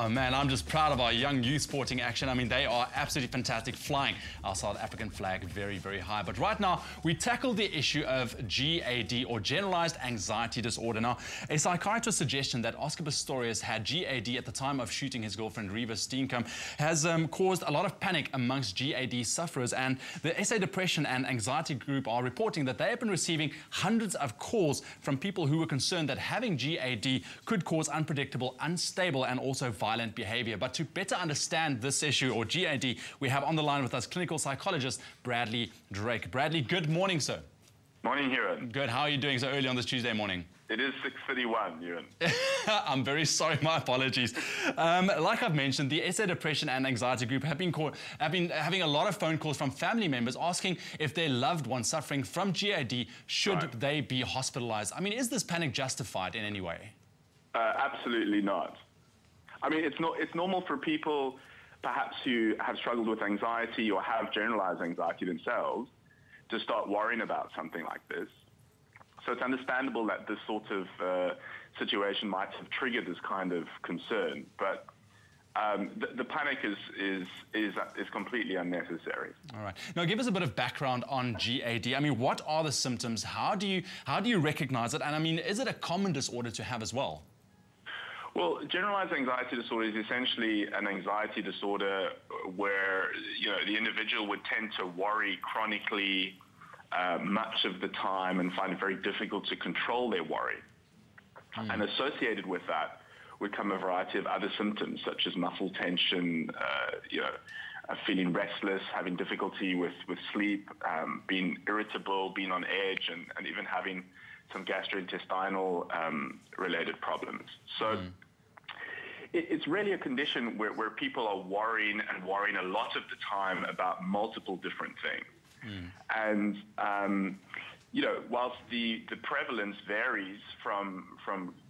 Oh man, I'm just proud of our young youth sporting action. I mean, they are absolutely fantastic, flying our South African flag very, very high. But right now, we tackle the issue of GAD, or generalized anxiety disorder. Now, a psychiatrist's suggestion that Oscar Pistorius had GAD at the time of shooting his girlfriend Reeva Steenkamp has caused a lot of panic amongst GAD sufferers. And the SA Depression and Anxiety Group are reporting that they have been receiving hundreds of calls from people who were concerned that having GAD could cause unpredictable, unstable, and also violent behavior. But to better understand this issue, or GAD, we have on the line with us clinical psychologist Bradley Drake. Bradley, good morning, sir. Morning, Ewan. Good. How are you doing so early on this Tuesday morning? It is 6:31, Ewan. I'm very sorry, my apologies. Like I've mentioned, the SA Depression and Anxiety Group have been having a lot of phone calls from family members asking if their loved one suffering from GAD should they be hospitalized. I mean, is this panic justified in any way? Absolutely not. I mean, it's normal for people perhaps who have struggled with anxiety or have generalized anxiety themselves to start worrying about something like this. So it's understandable that this sort of situation might have triggered this kind of concern, but the panic is completely unnecessary. All right. Now, give us a bit of background on GAD. I mean, what are the symptoms? How do you recognize it? And I mean, is it a common disorder to have as well? Well, generalized anxiety disorder is essentially an anxiety disorder where the individual would tend to worry chronically much of the time and find it very difficult to control their worry. And associated with that would come a variety of other symptoms such as muscle tension, feeling restless, having difficulty with sleep, being irritable, being on edge, and even having some gastrointestinal related problems. So it's really a condition where people are worrying a lot of the time about multiple different things. And whilst the prevalence varies from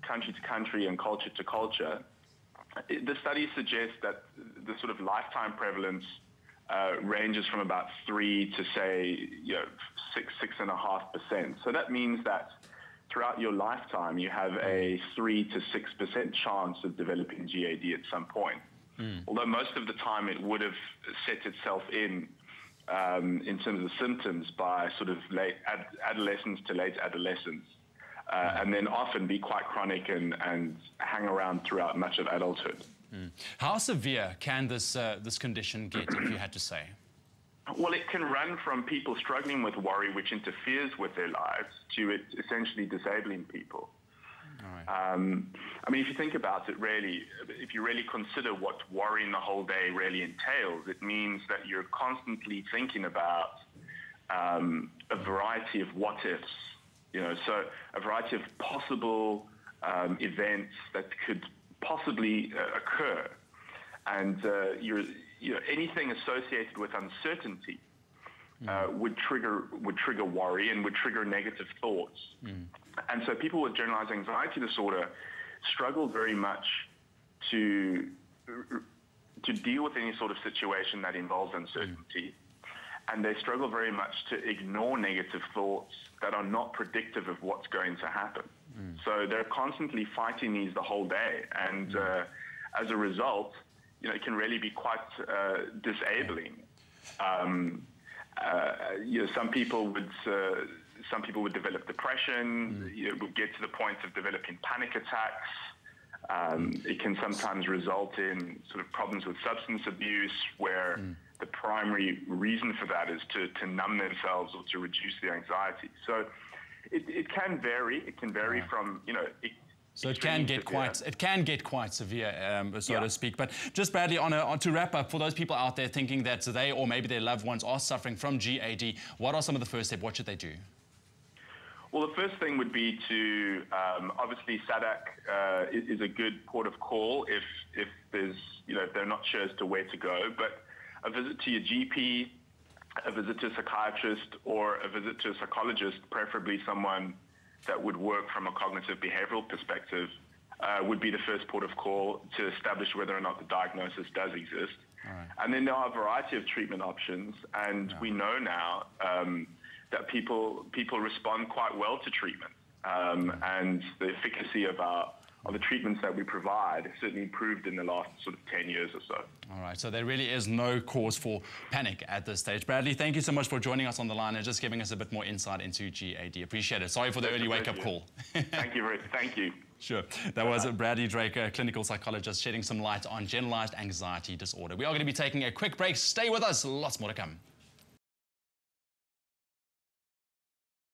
country to country and culture to culture, the studies suggest that the sort of lifetime prevalence ranges from about 3 to say 6.5%. So that means that throughout your lifetime you have a 3 to 6% chance of developing GAD at some point. Although most of the time it would have set itself in terms of the symptoms by sort of late adolescence to late adolescence, and then often be quite chronic and hang around throughout much of adulthood. How severe can this condition get, if you had to say? Well, it can run from people struggling with worry, which interferes with their lives, to it essentially disabling people. I mean, if you think about it, really, if you really consider what worrying the whole day really entails, it means that you're constantly thinking about a variety of what-ifs, so a variety of possible events that could possibly occur. And anything associated with uncertainty would trigger worry and would trigger negative thoughts. And so people with generalized anxiety disorder struggle very much to deal with any sort of situation that involves uncertainty. And they struggle very much to ignore negative thoughts that are not predictive of what's going to happen. So they're constantly fighting these the whole day. And as a result, it can really be quite disabling. Some people would develop depression. Would get to the point of developing panic attacks. It can sometimes result in sort of problems with substance abuse, where the primary reason for that is to numb themselves or to reduce the anxiety. So it can vary. It can vary from So it can get quite severe, so to speak. But just Bradley, to wrap up, for those people out there thinking that they or maybe their loved ones are suffering from GAD, what are some of the first steps? What should they do? Well, the first thing would be to obviously SADAG is a good port of call if there's if they're not sure as to where to go. But a visit to your GP, a visit to a psychiatrist, or a visit to a psychologist, preferably someone that would work from a cognitive behavioral perspective, would be the first port of call to establish whether or not the diagnosis does exist. And then there are a variety of treatment options, and we know now that people respond quite well to treatment, and the efficacy of our of the treatments that we provide has certainly improved in the last sort of 10 years or so. All right, so there really is no cause for panic at this stage. Bradley, thank you so much for joining us on the line and just giving us a bit more insight into GAD. Appreciate it. Sorry for the early wake-up call. Thank you, Rick. Thank you. Sure. That was Bradley Drake, a clinical psychologist, shedding some light on generalized anxiety disorder. We are going to be taking a quick break. Stay with us. Lots more to come.